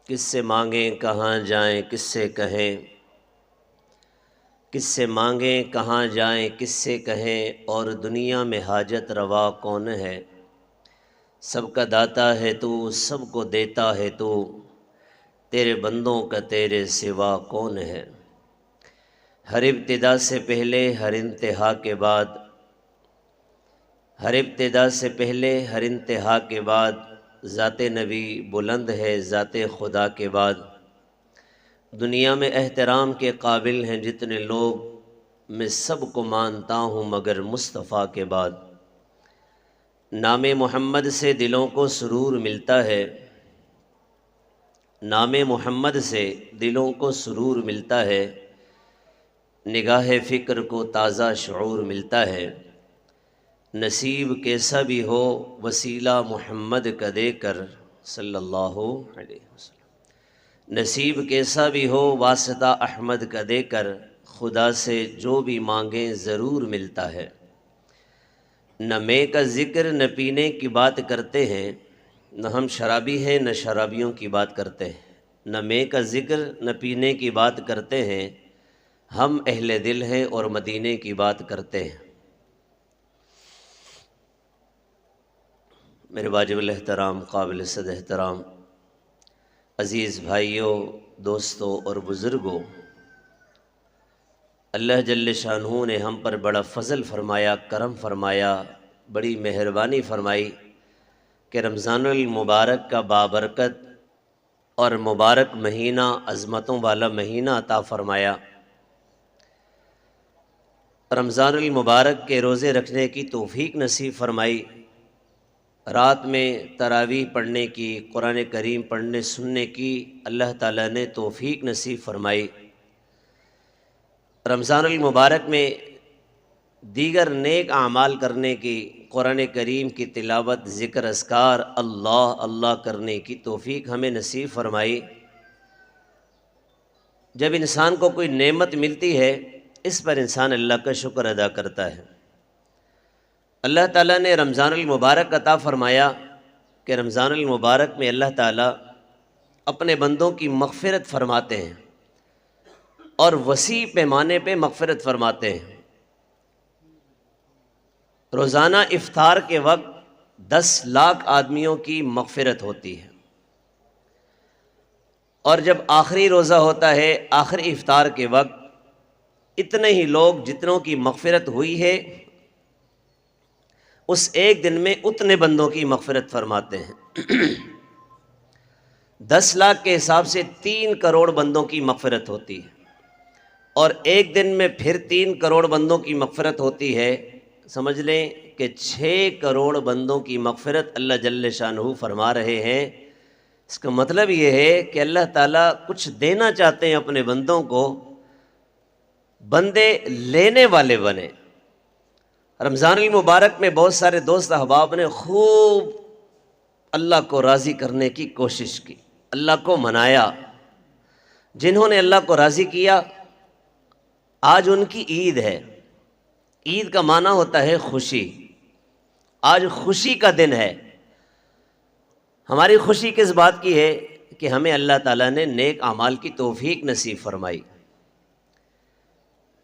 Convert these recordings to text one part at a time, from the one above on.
کس سے مانگیں کہاں جائیں کس سے کہیں، کس سے مانگیں کہاں جائیں کس سے کہیں، اور دنیا میں حاجت روا کون ہے؟ سب کا داتا ہے تو، سب کو دیتا ہے تو، تیرے بندوں کا تیرے سوا کون ہے؟ ہر ابتدا سے پہلے ہر انتہا کے بعد، ہر ابتدا سے پہلے ہر انتہا کے بعد، ذات نبی بلند ہے ذات خدا کے بعد۔ دنیا میں احترام کے قابل ہیں جتنے لوگ، میں سب کو مانتا ہوں مگر مصطفیٰ کے بعد۔ نام محمد سے دلوں کو سرور ملتا ہے، نام محمد سے دلوں کو سرور ملتا ہے، نگاہ فکر کو تازہ شعور ملتا ہے۔ نصیب کیسا بھی ہو وسیلہ محمد کا دے کر، صلی اللہ علیہ وسلم۔ نصیب کیسا بھی ہو واسطہ احمد کا دے کر، خدا سے جو بھی مانگیں ضرور ملتا ہے۔ نہ میں کا ذکر نہ پینے کی بات کرتے ہیں، نہ ہم شرابی ہیں نہ شرابیوں کی بات کرتے ہیں۔ نہ میں کا ذکر نہ پینے کی بات کرتے ہیں، ہم اہل دل ہیں اور مدینے کی بات کرتے ہیں۔ میرے واجب الاحترام قابل صد احترام عزیز بھائیوں، دوستوں اور بزرگوں، اللہ جل شانہ نے ہم پر بڑا فضل فرمایا، کرم فرمایا، بڑی مہربانی فرمائی کہ رمضان المبارک کا بابرکت اور مبارک مہینہ، عظمتوں والا مہینہ عطا فرمایا۔ رمضان المبارک کے روزے رکھنے کی توفیق نصیب فرمائی، رات میں تراویح پڑھنے کی، قرآن کریم پڑھنے سننے کی اللہ تعالیٰ نے توفیق نصیب فرمائی۔ رمضان المبارک میں دیگر نیک اعمال کرنے کی، قرآن کریم کی تلاوت، ذکر اذکار، اللہ اللہ کرنے کی توفیق ہمیں نصیب فرمائی۔ جب انسان کو کوئی نعمت ملتی ہے، اس پر انسان اللہ کا شکر ادا کرتا ہے۔ اللہ تعالیٰ نے رمضان المبارک عطا فرمایا کہ رمضان المبارک میں اللہ تعالیٰ اپنے بندوں کی مغفرت فرماتے ہیں اور وسیع پیمانے پہ مغفرت فرماتے ہیں۔ روزانہ افطار کے وقت 10 لاکھ آدمیوں کی مغفرت ہوتی ہے، اور جب آخری روزہ ہوتا ہے، آخری افطار کے وقت اتنے ہی لوگ جتنوں کی مغفرت ہوئی ہے، اس ایک دن میں اتنے بندوں کی مغفرت فرماتے ہیں۔ 10 لاکھ کے حساب سے 3 کروڑ بندوں کی مغفرت ہوتی ہے، اور ایک دن میں پھر 3 کروڑ بندوں کی مغفرت ہوتی ہے۔ سمجھ لیں کہ 6 کروڑ بندوں کی مغفرت اللہ جل شانہ فرما رہے ہیں۔ اس کا مطلب یہ ہے کہ اللہ تعالیٰ کچھ دینا چاہتے ہیں اپنے بندوں کو، بندے لینے والے بنے۔ رمضان المبارک میں بہت سارے دوست احباب نے خوب اللہ کو راضی کرنے کی کوشش کی، اللہ کو منایا۔ جنہوں نے اللہ کو راضی کیا، آج ان کی عید ہے۔ عید کا معنی ہوتا ہے خوشی۔ آج خوشی کا دن ہے۔ ہماری خوشی کس بات کی ہے کہ ہمیں اللہ تعالیٰ نے نیک اعمال کی توفیق نصیب فرمائی،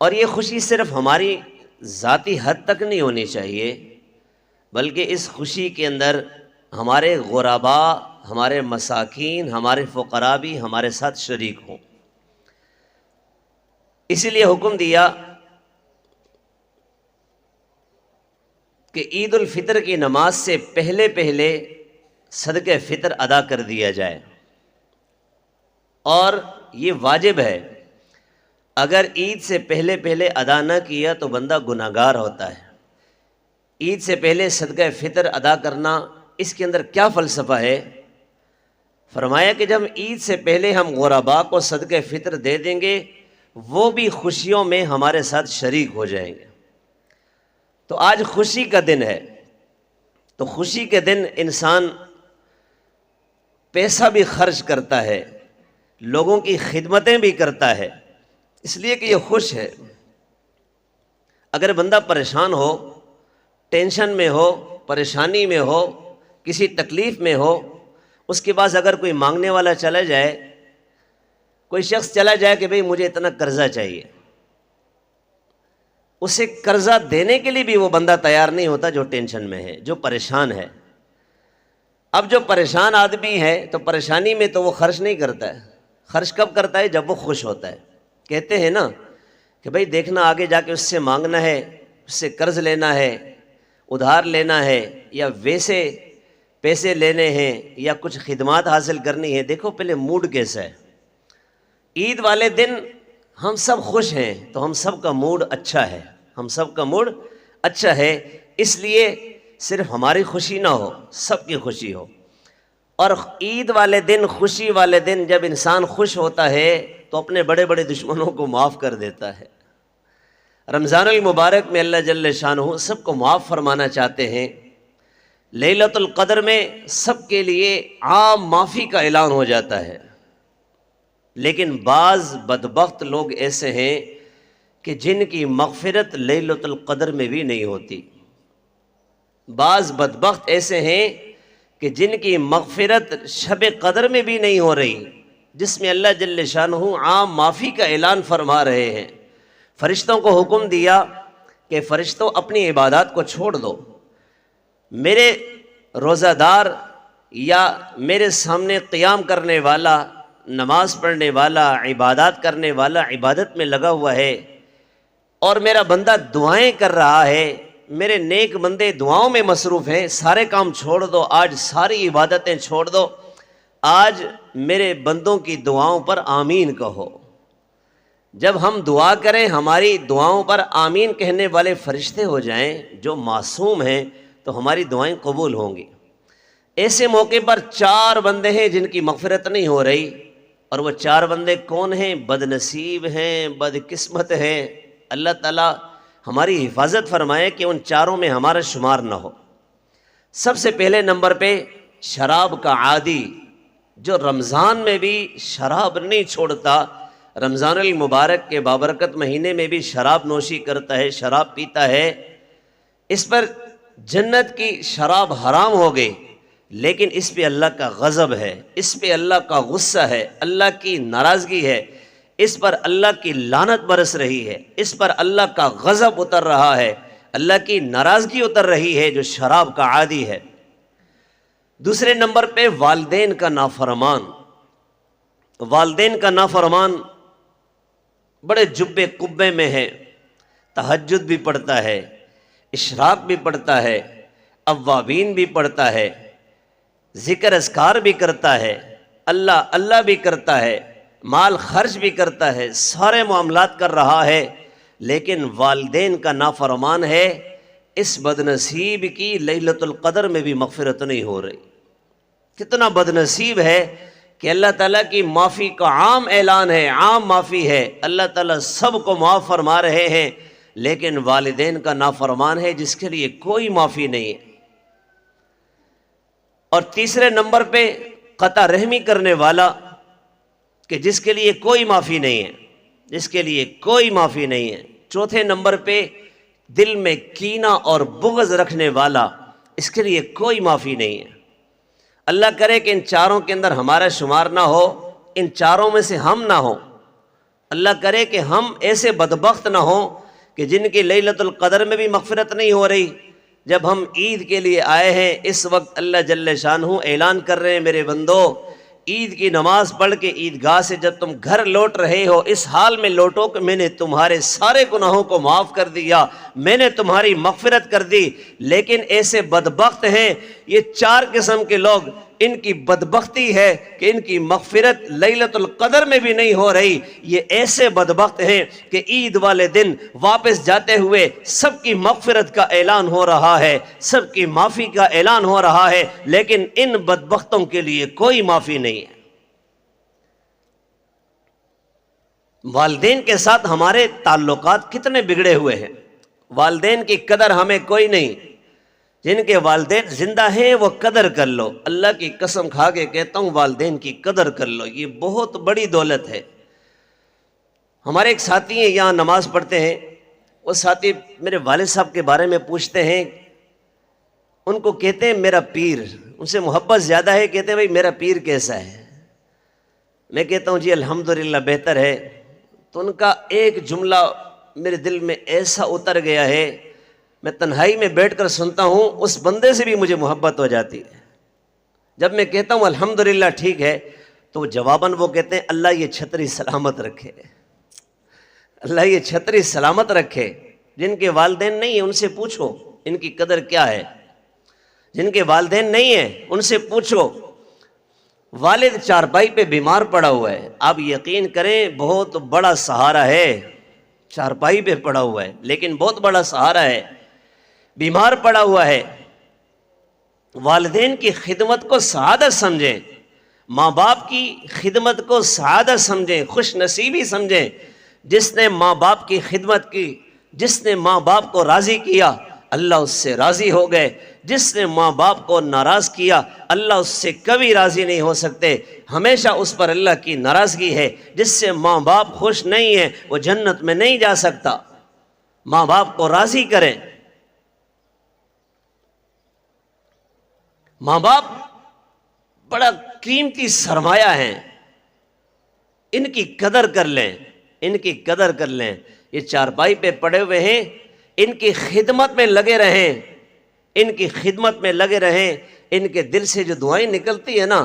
اور یہ خوشی صرف ہماری ذاتی حد تک نہیں ہونی چاہیے، بلکہ اس خوشی کے اندر ہمارے غرباء، ہمارے مساکین، ہمارے فقراء بھی ہمارے ساتھ شریک ہوں۔ اسی لیے حکم دیا کہ عید الفطر کی نماز سے پہلے پہلے صدقہ فطر ادا کر دیا جائے، اور یہ واجب ہے۔ اگر عید سے پہلے پہلے ادا نہ کیا تو بندہ گناہگار ہوتا ہے۔ عید سے پہلے صدقہ فطر ادا کرنا، اس کے اندر کیا فلسفہ ہے؟ فرمایا کہ جب عید سے پہلے ہم غرباء کو صدقہ فطر دے دیں گے، وہ بھی خوشیوں میں ہمارے ساتھ شریک ہو جائیں گے۔ تو آج خوشی کا دن ہے، تو خوشی کے دن انسان پیسہ بھی خرچ کرتا ہے، لوگوں کی خدمتیں بھی کرتا ہے، اس لیے کہ یہ خوش ہے۔ اگر بندہ پریشان ہو، ٹینشن میں ہو، پریشانی میں ہو، کسی تکلیف میں ہو، اس کے پاس اگر کوئی مانگنے والا چلا جائے، کوئی شخص چلا جائے کہ بھئی مجھے اتنا قرضہ چاہیے، اسے قرضہ دینے کے لیے بھی وہ بندہ تیار نہیں ہوتا جو ٹینشن میں ہے، جو پریشان ہے۔ اب جو پریشان آدمی ہے تو پریشانی میں تو وہ خرچ نہیں کرتا ہے، خرچ کب کرتا ہے؟ جب وہ خوش ہوتا ہے۔ کہتے ہیں نا کہ بھئی دیکھنا آگے جا کے اس سے مانگنا ہے، اس سے قرض لینا ہے، ادھار لینا ہے، یا ویسے پیسے لینے ہیں، یا کچھ خدمات حاصل کرنی ہے، دیکھو پہلے موڈ کیسا ہے۔ عید والے دن ہم سب خوش ہیں تو ہم سب کا موڈ اچھا ہے، ہم سب کا موڈ اچھا ہے، اس لیے صرف ہماری خوشی نہ ہو، سب کی خوشی ہو۔ اور عید والے دن، خوشی والے دن جب انسان خوش ہوتا ہے تو اپنے بڑے بڑے دشمنوں کو معاف کر دیتا ہے۔ رمضان المبارک میں اللہ جل شانہ سب کو معاف فرمانا چاہتے ہیں۔ لیلۃ القدر میں سب کے لیے عام معافی کا اعلان ہو جاتا ہے، لیکن بعض بدبخت لوگ ایسے ہیں کہ جن کی مغفرت لیلۃ القدر میں بھی نہیں ہوتی۔ بعض بدبخت ایسے ہیں کہ جن کی مغفرت شب قدر میں بھی نہیں ہو رہی، جس میں اللہ جل شانہ عام معافی کا اعلان فرما رہے ہیں۔ فرشتوں کو حکم دیا کہ فرشتوں اپنی عبادات کو چھوڑ دو، میرے روزہ دار یا میرے سامنے قیام کرنے والا، نماز پڑھنے والا، عبادات کرنے والا عبادت میں لگا ہوا ہے، اور میرا بندہ دعائیں کر رہا ہے، میرے نیک بندے دعاؤں میں مصروف ہیں، سارے کام چھوڑ دو، آج ساری عبادتیں چھوڑ دو، آج میرے بندوں کی دعاؤں پر آمین کہو۔ جب ہم دعا کریں ہماری دعاؤں پر آمین کہنے والے فرشتے ہو جائیں جو معصوم ہیں تو ہماری دعائیں قبول ہوں گی۔ ایسے موقع پر 4 بندے ہیں جن کی مغفرت نہیں ہو رہی، اور وہ 4 بندے کون ہیں؟ بد نصیب ہیں، بد قسمت ہیں۔ اللہ تعالیٰ ہماری حفاظت فرمائے کہ ان 4 میں ہمارا شمار نہ ہو۔ سب سے پہلے نمبر پہ شراب کا عادی، جو رمضان میں بھی شراب نہیں چھوڑتا، رمضان المبارک کے بابرکت مہینے میں بھی شراب نوشی کرتا ہے، شراب پیتا ہے، اس پر جنت کی شراب حرام ہو گئی، لیکن اس پہ اللہ کا غضب ہے، اس پہ اللہ کا غصہ ہے، اللہ کی ناراضگی ہے، اس پر اللہ کی لعنت برس رہی ہے، اس پر اللہ کا غضب اتر رہا ہے، اللہ کی ناراضگی اتر رہی ہے جو شراب کا عادی ہے۔ دوسرے نمبر پہ والدین کا نافرمان۔ والدین کا نافرمان بڑے جبے قبے میں ہے، تہجد بھی پڑھتا ہے، اشراق بھی پڑھتا ہے، اوابین بھی پڑھتا ہے، ذکر اذکار بھی کرتا ہے، اللہ اللہ بھی کرتا ہے، مال خرچ بھی کرتا ہے، سارے معاملات کر رہا ہے، لیکن والدین کا نافرمان ہے۔ اس بد نصیب کی لیلۃ القدر میں بھی مغفرت نہیں ہو رہی۔ کتنا بد نصیب ہے کہ اللہ تعالیٰ کی معافی کا عام اعلان ہے، عام معافی ہے، اللہ تعالیٰ سب کو معاف فرما رہے ہیں، لیکن والدین کا نافرمان ہے جس کے لیے کوئی معافی نہیں ہے۔ اور تیسرے نمبر پہ قطع رحمی کرنے والا، کہ جس کے لیے کوئی معافی نہیں ہے، جس کے لیے کوئی معافی نہیں ہے۔ چوتھے نمبر پہ دل میں کینہ اور بغض رکھنے والا، اس کے لیے کوئی معافی نہیں ہے۔ اللہ کرے کہ ان 4 کے اندر ہمارا شمار نہ ہو، ان 4 میں سے ہم نہ ہوں۔ اللہ کرے کہ ہم ایسے بدبخت نہ ہوں کہ جن کی لیلۃ القدر میں بھی مغفرت نہیں ہو رہی۔ جب ہم عید کے لیے آئے ہیں، اس وقت اللہ جل شانہ اعلان کر رہے ہیں، میرے بندو عید کی نماز پڑھ کے عیدگاہ سے جب تم گھر لوٹ رہے ہو، اس حال میں لوٹو کہ میں نے تمہارے سارے گناہوں کو معاف کر دیا، میں نے تمہاری مغفرت کر دی۔ لیکن ایسے بدبخت ہیں یہ 4 قسم کے لوگ، ان کی بدبختی ہے کہ ان کی مغفرت لیلۃ القدر میں بھی نہیں ہو رہی۔ یہ ایسے بدبخت ہیں کہ عید والے دن واپس جاتے ہوئے سب کی مغفرت کا اعلان ہو رہا ہے، سب کی معافی کا اعلان ہو رہا ہے، لیکن ان بدبختوں کے لیے کوئی معافی نہیں ہے۔ والدین کے ساتھ ہمارے تعلقات کتنے بگڑے ہوئے ہیں، والدین کی قدر ہمیں کوئی نہیں۔ جن کے والدین زندہ ہیں وہ قدر کر لو، اللہ کی قسم کھا کے کہتا ہوں والدین کی قدر کر لو، یہ بہت بڑی دولت ہے۔ ہمارے ایک ساتھی ہیں یہاں نماز پڑھتے ہیں، وہ ساتھی میرے والد صاحب کے بارے میں پوچھتے ہیں ان کو کہتے ہیں میرا پیر، ان سے محبت زیادہ ہے، کہتے ہیں بھائی میرا پیر کیسا ہے؟ میں کہتا ہوں جی الحمدللہ بہتر ہے، تو ان کا ایک جملہ میرے دل میں ایسا اتر گیا ہے، میں تنہائی میں بیٹھ کر سنتا ہوں، اس بندے سے بھی مجھے محبت ہو جاتی ہے۔ جب میں کہتا ہوں الحمدللہ ٹھیک ہے، تو جواباً وہ کہتے ہیں اللہ یہ چھتری سلامت رکھے، اللہ یہ چھتری سلامت رکھے۔ جن کے والدین نہیں ہیں ان سے پوچھو ان کی قدر کیا ہے، جن کے والدین نہیں ہیں ان سے پوچھو۔ والد چارپائی پہ بیمار پڑا ہوا ہے، آپ یقین کریں بہت بڑا سہارا ہے، چارپائی پہ پڑا ہوا ہے لیکن بہت بڑا سہارا ہے، بیمار پڑا ہوا ہے۔ والدین کی خدمت کو سعادت سمجھیں، ماں باپ کی خدمت کو سعادت سمجھیں، خوش نصیبی سمجھیں۔ جس نے ماں باپ کی خدمت کی، جس نے ماں باپ کو راضی کیا، اللہ اس سے راضی ہو گئے۔ جس نے ماں باپ کو ناراض کیا، اللہ اس سے کبھی راضی نہیں ہو سکتے، ہمیشہ اس پر اللہ کی ناراضگی ہے۔ جس سے ماں باپ خوش نہیں ہیں وہ جنت میں نہیں جا سکتا۔ ماں باپ کو راضی کریں۔ ماں باپ بڑا قیمتی سرمایہ ہیں، ان کی قدر کر لیں، ان کی قدر کر لیں۔ یہ چارپائی پہ پڑے ہوئے ہیں، ان کی خدمت میں لگے رہیں، ان کی خدمت میں لگے رہیں۔ ان کے دل سے جو دعائیں نکلتی ہیں نا،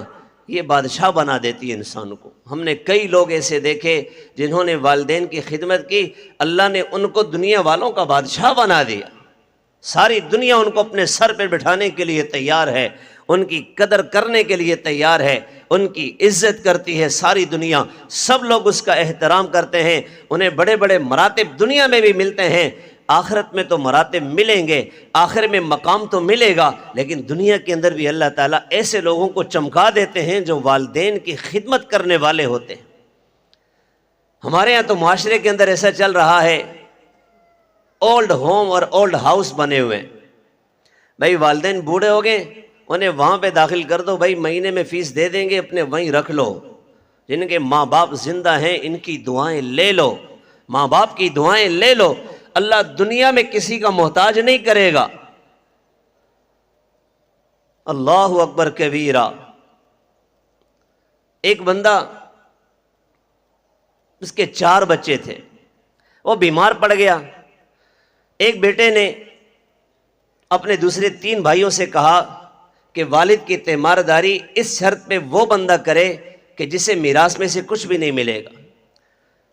یہ بادشاہ بنا دیتی ہے انسان کو۔ ہم نے کئی لوگ ایسے دیکھے جنہوں نے والدین کی خدمت کی، اللہ نے ان کو دنیا والوں کا بادشاہ بنا دیا۔ ساری دنیا ان کو اپنے سر پہ بٹھانے کے لیے تیار ہے، ان کی قدر کرنے کے لیے تیار ہے، ان کی عزت کرتی ہے ساری دنیا، سب لوگ اس کا احترام کرتے ہیں، انہیں بڑے بڑے مراتب دنیا میں بھی ملتے ہیں۔ آخرت میں تو مراتب ملیں گے، آخر میں مقام تو ملے گا، لیکن دنیا کے اندر بھی اللہ تعالیٰ ایسے لوگوں کو چمکا دیتے ہیں جو والدین کی خدمت کرنے والے ہوتے ہیں۔ ہمارے یہاں تو معاشرے کے اندر ایسا چل رہا ہے، اولڈ ہوم اور اولڈ ہاؤس بنے ہوئے، بھائی والدین بوڑھے ہو گئے انہیں وہاں پہ داخل کر دو، بھائی مہینے میں فیس دے دیں گے، اپنے وہیں رکھ لو۔ جن کے ماں باپ زندہ ہیں ان کی دعائیں لے لو، ماں باپ کی دعائیں لے لو، اللہ دنیا میں کسی کا محتاج نہیں کرے گا۔ اللہ اکبر کبیرہ۔ ایک بندہ، اس کے 4 بچے تھے، وہ بیمار پڑ گیا۔ ایک بیٹے نے اپنے دوسرے 3 بھائیوں سے کہا کہ والد کی تیمارداری اس شرط پہ وہ بندہ کرے کہ جسے میراث میں سے کچھ بھی نہیں ملے گا۔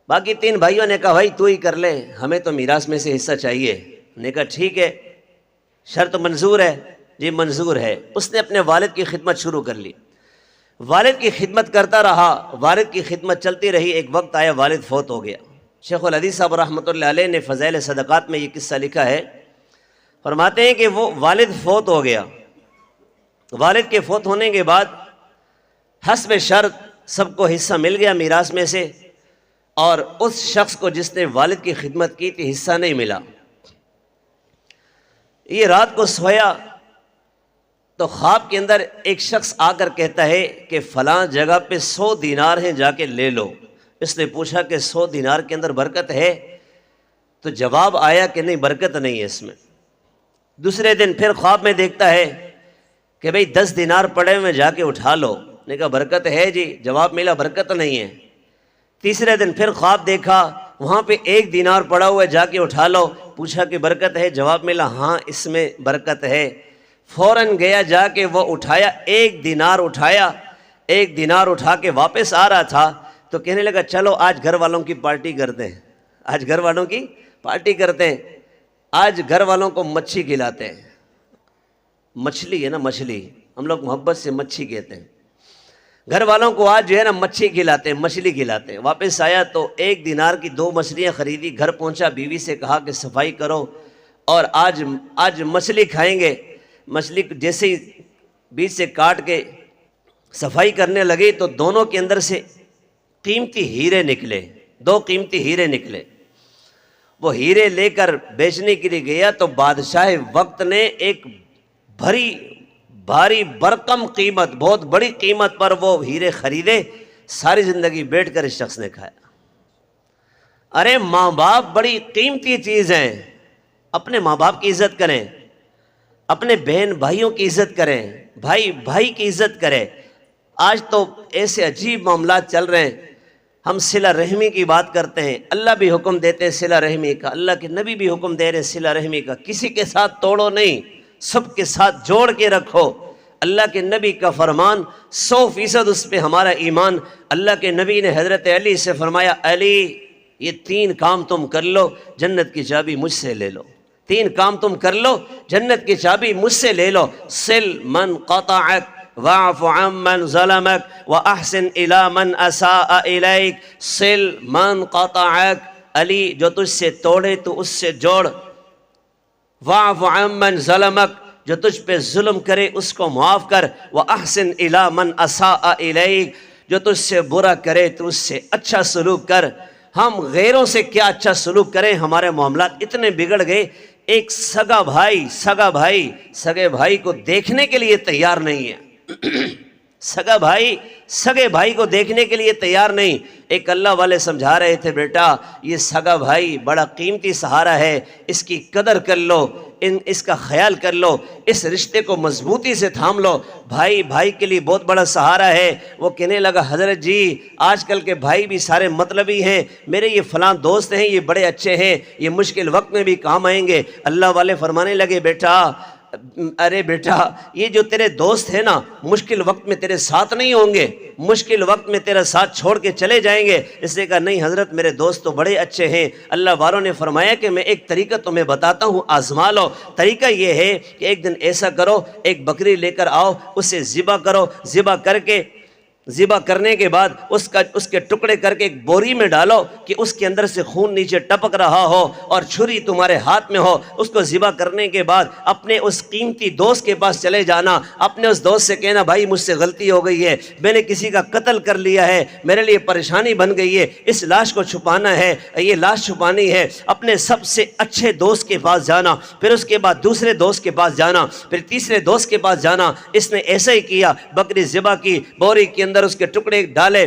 باقی 3 بھائیوں نے کہا بھائی تو ہی کر لے، ہمیں تو میراث میں سے حصہ چاہیے۔ نے کہا ٹھیک ہے، شرط منظور ہے؟ جی منظور ہے۔ اس نے اپنے والد کی خدمت شروع کر لی، والد کی خدمت کرتا رہا، والد کی خدمت چلتی رہی۔ ایک وقت آیا والد فوت ہو گیا۔ شیخ الحدیث صاحب رحمۃ اللہ علیہ نے فضائل صدقات میں یہ قصہ لکھا ہے، فرماتے ہیں کہ وہ والد فوت ہو گیا، والد کے فوت ہونے کے بعد حسب شرط سب کو حصہ مل گیا میراث میں سے، اور اس شخص کو جس نے والد کی خدمت کی تھی حصہ نہیں ملا۔ یہ رات کو سویا تو خواب کے اندر ایک شخص آ کر کہتا ہے کہ فلاں جگہ پہ 100 دینار ہیں، جا کے لے لو۔ اس نے پوچھا کہ 100 دینار کے اندر برکت ہے؟ تو جواب آیا کہ نہیں، برکت نہیں ہے اس میں۔ دوسرے دن پھر خواب میں دیکھتا ہے کہ بھئی 10 دینار پڑے ہوئے، جا کے اٹھا لو۔ نے کہا برکت ہے جی، جواب ملا برکت نہیں ہے۔ تیسرے دن پھر خواب دیکھا، وہاں پہ 1 دینار پڑا ہوا ہے، جا کے اٹھا لو۔ پوچھا کہ برکت ہے؟ جواب ملا ہاں اس میں برکت ہے۔ فوراً گیا، جا کے وہ اٹھایا، 1 دینار اٹھایا۔ 1 دینار اٹھا کے واپس آ رہا تھا تو کہنے لگا چلو آج گھر والوں کی پارٹی کرتے ہیں، آج گھر والوں کی پارٹی کرتے ہیں، آج گھر والوں کو مچھی کھلاتے ہیں۔ مچھلی ہے نا، مچھلی، ہم لوگ محبت سے مچھی کہتے ہیں۔ گھر والوں کو آج جو ہے نا مچھی کھلاتے ہیں، مچھلی کھلاتے ہیں۔ واپس آیا تو 1 دینار کی 2 مچھلیاں خریدی، گھر پہنچا، بیوی سے کہا کہ صفائی کرو اور آج مچھلی کھائیں گے۔ مچھلی جیسے ہی بیچ سے کاٹ کے صفائی کرنے لگی تو دونوں کے اندر سے قیمتی ہیرے نکلے، 2 قیمتی ہیرے نکلے۔ وہ ہیرے لے کر بیچنے کے لیے گیا تو بادشاہ وقت نے ایک بھاری برقم قیمت، بہت بڑی قیمت پر وہ ہیرے خریدے، ساری زندگی بیٹھ کر اس شخص نے کھایا۔ ارے ماں باپ بڑی قیمتی چیز ہیں، اپنے ماں باپ کی عزت کریں۔ اپنے بہن بھائیوں کی عزت کریں، بھائی بھائی کی عزت کرے۔ آج تو ایسے عجیب معاملات چل رہے ہیں، ہم صلہ رحمی کی بات کرتے ہیں، اللہ بھی حکم دیتے ہیں صلہ رحمی کا، اللہ کے نبی بھی حکم دے رہے ہیں صلہ رحمی کا، کسی کے ساتھ توڑو نہیں، سب کے ساتھ جوڑ کے رکھو۔ اللہ کے نبی کا فرمان 100% اس پہ ہمارا ایمان۔ اللہ کے نبی نے حضرت علی سے فرمایا، علی یہ 3 کام تم کر لو، جنت کی چابی مجھ سے لے لو۔ 3 کام تم کر لو، جنت کی چابی مجھ سے لے لو۔ صل من قطعک واعف عن من ظلمک واحسن الی من اساء الیک۔ صل من قطعک، علی جو تجھ سے توڑے تو اس سے جوڑ۔ واعف عن من ظلمک، جو تجھ پہ ظلم کرے اس کو معاف کر۔ واحسن الی من اساء الیک، جو تجھ سے برا کرے تو اس سے اچھا سلوک کر۔ ہم غیروں سے کیا اچھا سلوک کریں، ہمارے معاملات اتنے بگڑ گئے۔ ایک سگا بھائی سگے بھائی کو دیکھنے کے لیے تیار نہیں ہے۔ سگا بھائی سگے بھائی کو دیکھنے کے لیے تیار نہیں۔ ایک اللہ والے سمجھا رہے تھے، بیٹا یہ سگا بھائی بڑا قیمتی سہارا ہے، اس کی قدر کر لو، اس کا خیال کر لو، اس رشتے کو مضبوطی سے تھام لو۔ بھائی بھائی کے لیے بہت بڑا سہارا ہے۔ وہ کہنے لگا، حضرت جی آج کل کے بھائی بھی سارے مطلبی ہیں، میرے یہ فلاں دوست ہیں، یہ بڑے اچھے ہیں، یہ مشکل وقت میں بھی کام آئیں گے۔ اللہ والے فرمانے لگے، ارے بیٹا یہ جو تیرے دوست ہیں نا، مشکل وقت میں تیرے ساتھ نہیں ہوں گے، مشکل وقت میں تیرا ساتھ چھوڑ کے چلے جائیں گے۔ اس نے کہا، نہیں حضرت میرے دوست تو بڑے اچھے ہیں۔ اللہ والوں نے فرمایا کہ میں ایک طریقہ تمہیں بتاتا ہوں، آزما لو۔ طریقہ یہ ہے کہ ایک دن ایسا کرو، ایک بکری لے کر آؤ، اسے ذبح کرو، ذبح کرنے کے بعد اس کے ٹکڑے کر کے ایک بوری میں ڈالو کہ اس کے اندر سے خون نیچے ٹپک رہا ہو اور چھری تمہارے ہاتھ میں ہو۔ اس کو ذبح کرنے کے بعد اپنے اس قیمتی دوست کے پاس چلے جانا، اپنے اس دوست سے کہنا، بھائی مجھ سے غلطی ہو گئی ہے، میں نے کسی کا قتل کر لیا ہے، میرے لیے پریشانی بن گئی ہے، اس لاش کو چھپانا ہے، یہ لاش چھپانی ہے۔ اپنے سب سے اچھے دوست کے پاس جانا، پھر اس کے بعد دوسرے دوست کے پاس جانا، پھر تیسرے دوست کے پاس جانا۔ اس نے ایسا ہی کیا، بکری ذبح کی، بوری کے اندر اس کے ٹکڑے ڈالے،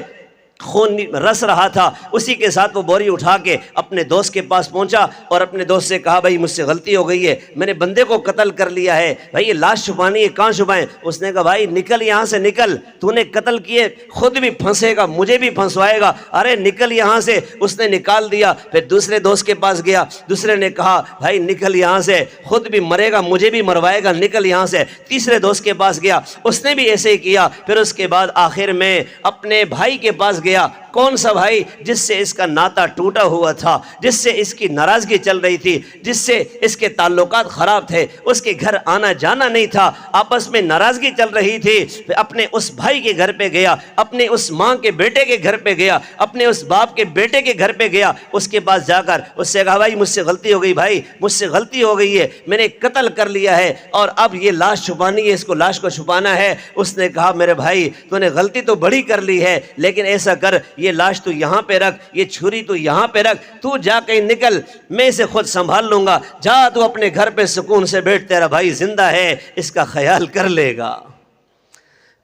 خون رس رہا تھا، اسی کے ساتھ وہ بوری اٹھا کے اپنے دوست کے پاس پہنچا اور اپنے دوست سے کہا، بھائی مجھ سے غلطی ہو گئی ہے، میں نے بندے کو قتل کر لیا ہے، بھائی یہ لاش چھپانی ہے، کہاں چھپائیں؟ اس نے کہا، بھائی نکل یہاں سے، نکل، تو نے قتل کیے، خود بھی پھنسے گا، مجھے بھی پھنسوائے گا، ارے نکل یہاں سے۔ اس نے نکال دیا، پھر دوسرے دوست کے پاس گیا، دوسرے نے کہا، بھائی نکل یہاں سے، خود بھی مرے گا، مجھے بھی مروائے گا، نکل یہاں سے۔ تیسرے دوست کے پاس گیا، اس نے بھی ایسے ہی کیا۔ پھر اس کے بعد آخر میں اپنے بھائی کے پاس گیا۔ کون سا بھائی؟ جس سے اس کا ناتا ٹوٹا ہوا تھا، جس سے اس کی ناراضگی چل رہی تھی، جس سے اس کے تعلقات خراب تھے، اس کے گھر آنا جانا نہیں تھا، آپس میں ناراضگی چل رہی تھی۔ اپنے اس بھائی کے گھر پہ گیا، اپنے اس ماں کے بیٹے کے گھر پہ گیا، اپنے اس باپ کے بیٹے کے گھر پہ گیا۔ اس کے پاس جا کر اس سے کہا، بھائی مجھ سے غلطی ہو گئی، بھائی مجھ سے غلطی ہو گئی ہے، میں نے قتل کر لیا ہے اور اب یہ لاش چھپانی ہے، اس کو لاش کو چھپانا ہے۔ اس نے کہا، میرے بھائی تو نے غلطی تو بڑی کر لی ہے، لیکن ایسا کر، یہ لاش تو یہاں پہ رکھ، یہ چھری تو یہاں پہ رکھ، تو جا کے نکل، میں اسے خود سنبھال لوں گا، جا تو اپنے گھر پہ سکون سے بیٹھ، تیرا بھائی زندہ ہے، اس کا خیال کر لے گا۔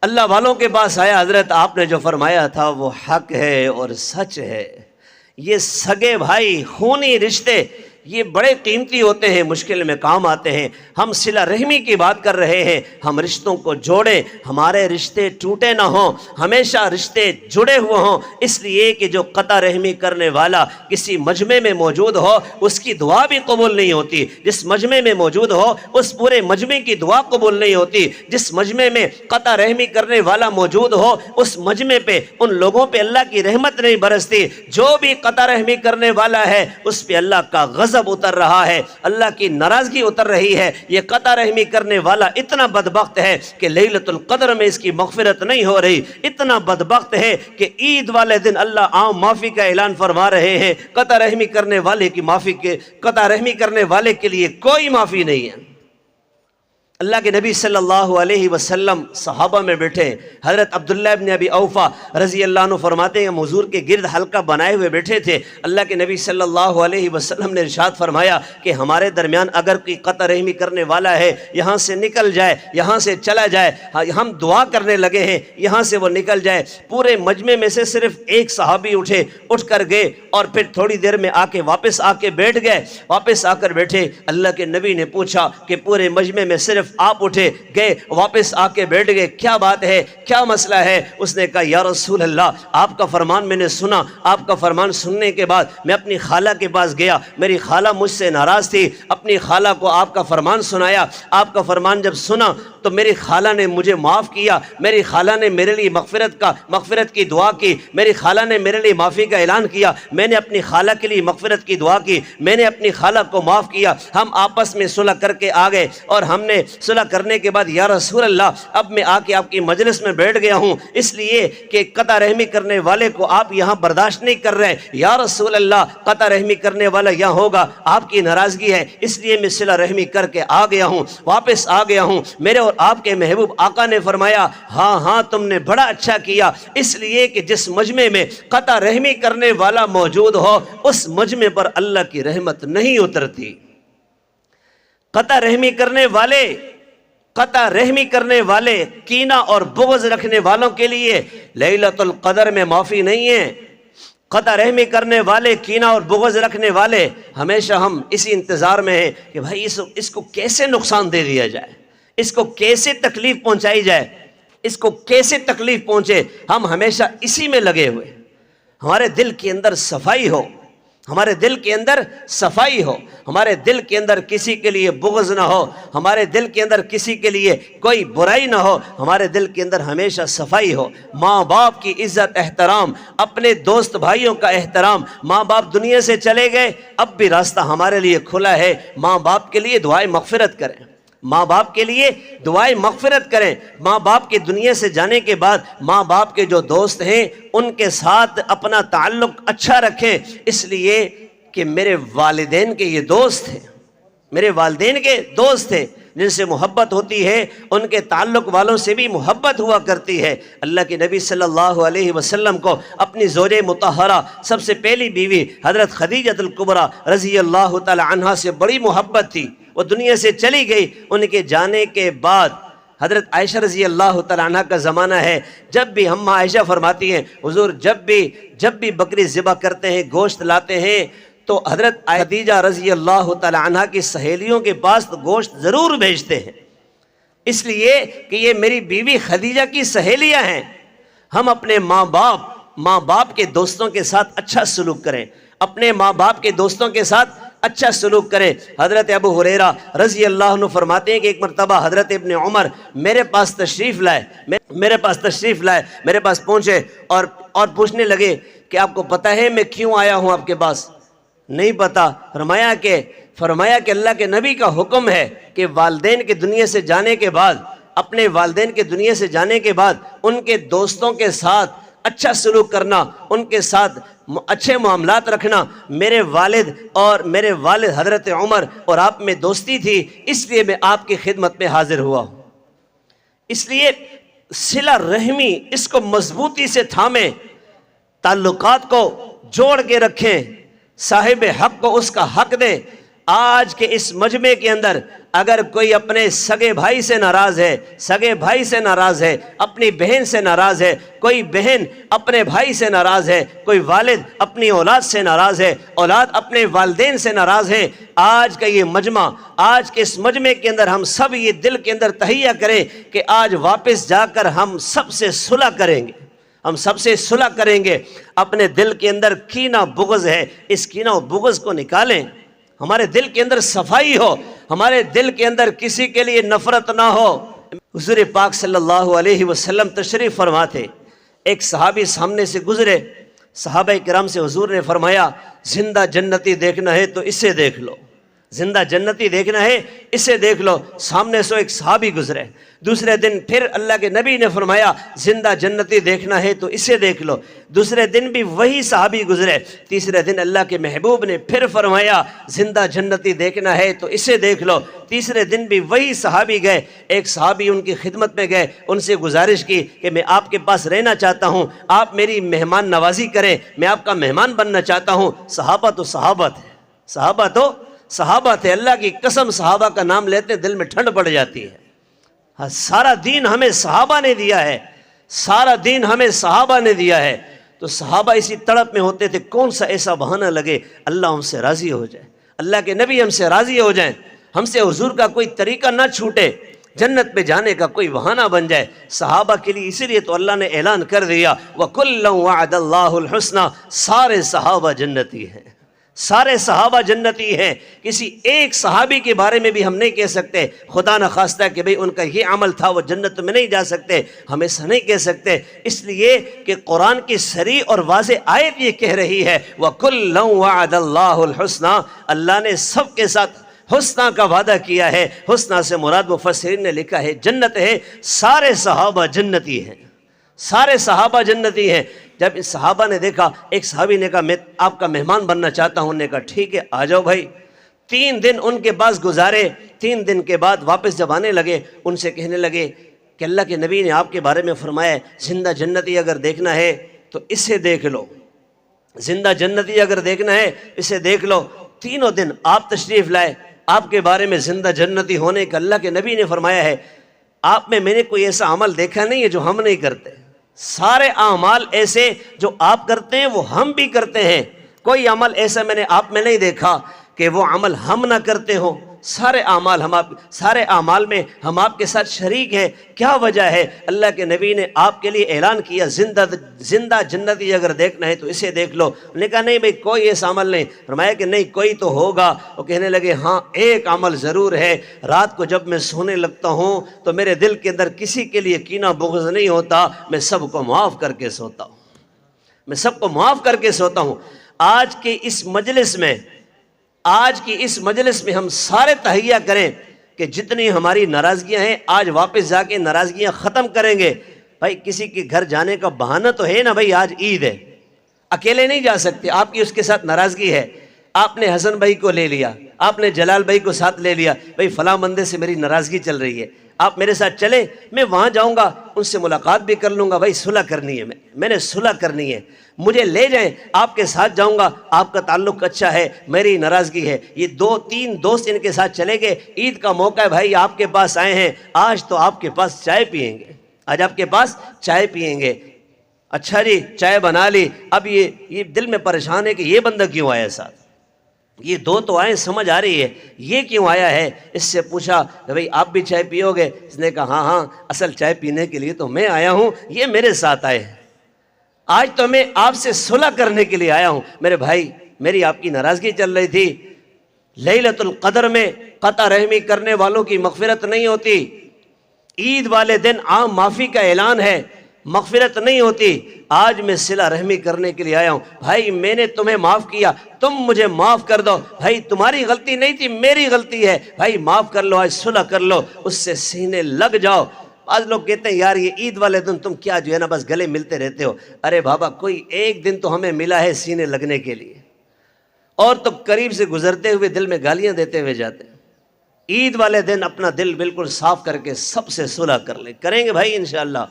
اللہ والوں کے پاس آیا، حضرت آپ نے جو فرمایا تھا وہ حق ہے اور سچ ہے۔ یہ سگے بھائی، خونی رشتے، یہ بڑے قیمتی ہوتے ہیں، مشکل میں کام آتے ہیں۔ ہم صلہ رحمی کی بات کر رہے ہیں، ہم رشتوں کو جوڑیں، ہمارے رشتے ٹوٹے نہ ہوں، ہمیشہ رشتے جڑے ہوئے ہوں۔ اس لیے کہ جو قطع رحمی کرنے والا کسی مجمع میں موجود ہو، اس کی دعا بھی قبول نہیں ہوتی۔ جس مجمع میں موجود ہو، اس پورے مجمع کی دعا قبول نہیں ہوتی۔ جس مجمع میں قطع رحمی کرنے والا موجود ہو، اس مجمع پہ، ان لوگوں پہ اللہ کی رحمت نہیں برستی۔ جو بھی قطع رحمی کرنے والا ہے، اس پہ اللہ کا غضب اتر رہا ہے، اللہ کی ناراضگی اتر رہی ہے۔ یہ قطع رحمی کرنے والا اتنا بدبخت ہے کہ لیلۃ القدر میں اس کی مغفرت نہیں ہو رہی، اتنا بدبخت ہے کہ عید والے دن اللہ عام معافی کا اعلان فرما رہے ہیں۔ قطع رحمی کرنے والے کی معافی کے، قطع رحمی کرنے والے کے لیے کوئی معافی نہیں ہے۔ اللہ کے نبی صلی اللہ علیہ وسلم صحابہ میں بیٹھے، حضرت عبداللہ ابن ابی اوفا رضی اللہ عنہ فرماتے ہیں، ہم حضور کے گرد حلقہ بنائے ہوئے بیٹھے تھے۔ اللہ کے نبی صلی اللہ علیہ وسلم نے ارشاد فرمایا کہ ہمارے درمیان اگر کوئی قطع رحمی کرنے والا ہے، یہاں سے نکل جائے، یہاں سے چلا جائے، ہم دعا کرنے لگے ہیں، یہاں سے وہ نکل جائے۔ پورے مجمع میں سے صرف ایک صحابی اٹھ کر گئے اور پھر تھوڑی دیر میں واپس آ کے بیٹھ گئے، واپس آ کر بیٹھے۔ اللہ کے نبی نے پوچھا کہ پورے مجمع میں صرف صرف آپ اٹھے گئے, واپس آ کے بیٹھ گئے, کیا بات ہے, کیا مسئلہ ہے؟ اس نے کہا یا رسول اللہ, آپ کا فرمان میں نے سنا, آپ کا فرمان سننے کے بعد میں اپنی خالہ کے پاس گیا, میری خالہ مجھ سے ناراض تھی, اپنی خالہ کو آپ کا فرمان سنایا, آپ کا فرمان جب سنا تو میری خالہ نے مجھے معاف کیا, میری خالہ نے میرے لیے مغفرت کی دعا کی, میری خالہ نے میرے لیے معافی کا اعلان کیا, میں نے اپنی خالہ کے لیے مغفرت کی دعا کی, میں نے اپنی خالہ کو معاف کیا, ہم آپس میں صلح کر کے آ گئے, اور ہم نے صلح کرنے کے بعد یا رسول اللہ اب میں آ کے آپ کی مجلس میں بیٹھ گیا ہوں, اس لیے کہ قطع رحمی کرنے والے کو آپ یہاں برداشت نہیں کر رہے, یا رسول اللہ قطع رحمی کرنے والا یہاں ہوگا, آپ کی ناراضگی ہے, اس لیے میں صلح رحمی کر کے آ گیا ہوں, واپس آ گیا ہوں. میرے اور آپ کے محبوب آقا نے فرمایا ہاں ہاں تم نے بڑا اچھا کیا, اس لیے کہ جس مجمع میں قطع رحمی کرنے والا موجود ہو اس مجمع پر اللہ کی رحمت نہیں اترتی. قطع رحمی کرنے والے کینہ اور بغض رکھنے والوں کے لیے لیلۃ القدر میں معافی نہیں ہے. قطع رحمی کرنے والے, کینہ اور بغض رکھنے والے, ہمیشہ ہم اسی انتظار میں ہیں کہ بھائی اس کو کیسے نقصان دے دیا جائے, اس کو کیسے تکلیف پہنچائی جائے, اس کو کیسے تکلیف پہنچے. ہم ہمیشہ اسی میں لگے ہوئے. ہمارے دل کے اندر صفائی ہو, ہمارے دل کے اندر صفائی ہو, ہمارے دل کے اندر کسی کے لیے بغض نہ ہو, ہمارے دل کے اندر کسی کے لیے کوئی برائی نہ ہو, ہمارے دل کے اندر ہمیشہ صفائی ہو. ماں باپ کی عزت احترام, اپنے دوست بھائیوں کا احترام. ماں باپ دنیا سے چلے گئے, اب بھی راستہ ہمارے لیے کھلا ہے, ماں باپ کے لیے دعائیں مغفرت کریں, ماں باپ کے لیے دعائیں مغفرت کریں. ماں باپ کے دنیا سے جانے کے بعد ماں باپ کے جو دوست ہیں ان کے ساتھ اپنا تعلق اچھا رکھیں, اس لیے کہ میرے والدین کے یہ دوست ہیں, میرے والدین کے دوست ہیں, جن سے محبت ہوتی ہے ان کے تعلق والوں سے بھی محبت ہوا کرتی ہے. اللہ کے نبی صلی اللہ علیہ وسلم کو اپنی زوج مطہرہ سب سے پہلی بیوی حضرت خدیجہ الکبریٰ رضی اللہ تعالی عنہا سے بڑی محبت تھی. وہ دنیا سے چلی گئی, ان کے جانے کے بعد حضرت عائشہ رضی اللہ تعالیٰ عنہ کا زمانہ ہے, جب بھی ہم عائشہ فرماتی ہیں حضور جب بھی بکری ذبح کرتے ہیں, گوشت لاتے ہیں, تو حضرت خدیجہ رضی اللہ تعالیٰ عنہ کی سہیلیوں کے پاس گوشت ضرور بھیجتے ہیں, اس لیے کہ یہ میری بیوی خدیجہ کی سہیلیاں ہیں. ہم اپنے ماں باپ کے دوستوں کے ساتھ اچھا سلوک کریں, اپنے ماں باپ کے دوستوں کے ساتھ اچھا سلوک کریں. حضرت ابو ہریرہ رضی اللہ عنہ فرماتے ہیں کہ ایک مرتبہ حضرت ابن عمر میرے پاس تشریف لائے, میرے پاس پہنچے اور پوچھنے لگے کہ آپ کو پتہ ہے میں کیوں آیا ہوں آپ کے پاس؟ نہیں پتا. فرمایا کہ اللہ کے نبی کا حکم ہے کہ والدین کے دنیا سے جانے کے بعد, اپنے والدین کے دنیا سے جانے کے بعد ان کے دوستوں کے ساتھ اچھا سلوک کرنا, ان کے ساتھ اچھے معاملات رکھنا. میرے والد حضرت عمر اور آپ میں دوستی تھی, اس لیے میں آپ کی خدمت میں حاضر ہوا ہوں. اس لیے صلہ رحمی اس کو مضبوطی سے تھامیں, تعلقات کو جوڑ کے رکھیں, صاحب حق کو اس کا حق دیں. آج کے اس مجمع کے اندر اگر کوئی اپنے سگے بھائی سے ناراض ہے, اپنی بہن سے ناراض ہے, کوئی بہن اپنے بھائی سے ناراض ہے, کوئی والد اپنی اولاد سے ناراض ہے, اولاد اپنے والدین سے ناراض ہیں, آج کا یہ مجمع, آج کے اس مجمع کے اندر ہم سب یہ دل کے اندر تہیہ کریں کہ آج واپس جا کر ہم سب سے صلح کریں گے. اپنے دل کے اندر کینہ بغض ہے, اس کینہ و بغض کو نکالیں. ہمارے دل کے اندر صفائی ہو, ہمارے دل کے اندر کسی کے لیے نفرت نہ ہو. حضور پاک صلی اللہ علیہ وسلم تشریف فرما تھے, ایک صحابی سامنے سے گزرے, صحابہ کرام سے حضور نے فرمایا زندہ جنتی دیکھنا ہے تو اسے دیکھ لو, زندہ جنتی دیکھنا ہے اسے دیکھ لو. سامنے سے ایک صحابی گزرے, دوسرے دن پھر اللہ کے نبی نے فرمایا زندہ جنتی دیکھنا ہے تو اسے دیکھ لو. دوسرے دن بھی وہی صحابی گزرے, تیسرے دن اللہ کے محبوب نے پھر فرمایا زندہ جنتی دیکھنا ہے تو اسے دیکھ لو. تیسرے دن بھی وہی صحابی گئے, ایک صحابی ان کی خدمت میں گئے, ان سے گزارش کی کہ میں آپ کے پاس رہنا چاہتا ہوں, آپ میری مہمان نوازی کریں, میں آپ کا مہمان بننا چاہتا ہوں. صحابہ تھے, اللہ کی قسم صحابہ کا نام لیتے دل میں ٹھنڈ پڑ جاتی ہے. سارا دین ہمیں صحابہ نے دیا ہے, تو صحابہ اسی تڑپ میں ہوتے تھے کون سا ایسا بہانہ لگے اللہ ہم سے راضی ہو جائے, اللہ کے نبی ہم سے راضی ہو جائیں, ہم سے حضور کا کوئی طریقہ نہ چھوٹے. جنت پہ جانے کا کوئی بہانہ بن جائے. صحابہ کے لیے اسی لیے تو اللہ نے اعلان کر دیا وَكُلًّا وَعَدَ اللَّهُ الْحُسْنَى. سارے صحابہ جنتی ہیں، سارے صحابہ جنتی ہیں. کسی ایک صحابی کے بارے میں بھی ہم نہیں کہہ سکتے خدا نخواستہ کہ بھئی ان کا یہ عمل تھا وہ جنت میں نہیں جا سکتے، ہم ایسا نہیں کہہ سکتے، اس لیے کہ قرآن کی صریح اور واضح آیت یہ کہہ رہی ہے وَكُلًّا وَعَدَ اللَّهُ الْحُسْنَى. اللہ نے سب کے ساتھ حسنہ کا وعدہ کیا ہے. حسنہ سے مراد مفسرین نے لکھا ہے جنت ہے. سارے صحابہ جنتی ہیں، سارے صحابہ جنتی ہیں. جب اس صحابہ نے دیکھا، ایک صحابی نے کہا میں آپ کا مہمان بننا چاہتا ہوں. انہوں نے کہا ٹھیک ہے آ جاؤ بھائی. 3 دن ان کے پاس گزارے. 3 دن کے بعد واپس جب آنے لگے ان سے کہنے لگے کہ اللہ کے نبی نے آپ کے بارے میں فرمایا زندہ جنتی اگر دیکھنا ہے تو اسے دیکھ لو، زندہ جنتی اگر دیکھنا ہے اسے دیکھ لو. 3 دن آپ تشریف لائے. آپ کے بارے میں زندہ جنتی ہونے کا اللہ کے نبی نے فرمایا ہے. آپ میں نے کوئی ایسا عمل دیکھا نہیں ہے جو ہم نہیں کرتے. سارے اعمال ایسے جو آپ کرتے ہیں وہ ہم بھی کرتے ہیں. کوئی عمل ایسا میں نے آپ میں نہیں دیکھا کہ وہ عمل ہم نہ کرتے ہوں. سارے اعمال میں ہم آپ کے ساتھ شریک ہیں. کیا وجہ ہے؟ اللہ کے نبی نے آپ کے لیے اعلان کیا زندہ جنتی اگر دیکھنا ہے تو اسے دیکھ لو. انہوں نے کہا نہیں بھئی کوئی ایسا عمل نہیں. فرمایا کہ نہیں کوئی تو ہوگا. وہ کہنے لگے ہاں ایک عمل ضرور ہے. رات کو جب میں سونے لگتا ہوں تو میرے دل کے اندر کسی کے لیے کینہ بغض نہیں ہوتا. میں سب کو معاف کر کے سوتا ہوں، میں سب کو معاف کر کے سوتا ہوں. آج کی اس مجلس میں ہم سارے تہیہ کریں کہ جتنی ہماری ناراضگیاں ہیں آج واپس جا کے ناراضگیاں ختم کریں گے. بھائی کسی کے گھر جانے کا بہانہ تو ہے نا، بھائی آج عید ہے، اکیلے نہیں جا سکتے. آپ کی اس کے ساتھ ناراضگی ہے، آپ نے حسن بھائی کو لے لیا، آپ نے جلال بھائی کو ساتھ لے لیا. بھئی فلاں بندے سے میری ناراضگی چل رہی ہے، آپ میرے ساتھ چلیں، میں وہاں جاؤں گا ان سے ملاقات بھی کر لوں گا. بھائی صلح کرنی ہے، میں نے صلح کرنی ہے، مجھے لے جائیں، آپ کے ساتھ جاؤں گا. آپ کا تعلق اچھا ہے، میری ناراضگی ہے. یہ 2-3 دوست ان کے ساتھ چلے گئے. عید کا موقع ہے بھائی، آپ کے پاس آئے ہیں، آج تو آپ کے پاس چائے پئیں گے، آج آپ کے پاس چائے پئیں گے. اچھا جی چائے بنا لی. اب یہ دل میں پریشان ہے کہ یہ بندہ کیوں آیا ساتھ، یہ 2 تو آئے سمجھ آ رہی ہے، یہ کیوں آیا ہے. اس سے پوچھا کہ بھئی آپ بھی چائے پیو گے؟ اس نے کہا ہاں اصل چائے پینے کے لیے تو میں آیا ہوں، یہ میرے ساتھ آئے ہیں. آج تو میں آپ سے صلح کرنے کے لیے آیا ہوں. میرے بھائی میری آپ کی ناراضگی چل رہی تھی. لیلۃ القدر میں قطع رحمی کرنے والوں کی مغفرت نہیں ہوتی. عید والے دن عام معافی کا اعلان ہے، مغفرت نہیں ہوتی. آج میں صلہ رحمی کرنے کے لیے آیا ہوں. بھائی میں نے تمہیں معاف کیا، تم مجھے معاف کر دو. بھائی تمہاری غلطی نہیں تھی، میری غلطی ہے. بھائی معاف کر لو، آج صلح کر لو، اس سے سینے لگ جاؤ. بعض لوگ کہتے ہیں یار یہ عید والے دن تم کیا جو ہے نا بس گلے ملتے رہتے ہو. ارے بابا کوئی ایک دن تو ہمیں ملا ہے سینے لگنے کے لیے، اور تو قریب سے گزرتے ہوئے دل میں گالیاں دیتے ہوئے جاتے ہیں. عید والے دن اپنا دل بالکل صاف کر کے سب سے صلح کر لیں. کریں گے بھائی انشاءاللہ.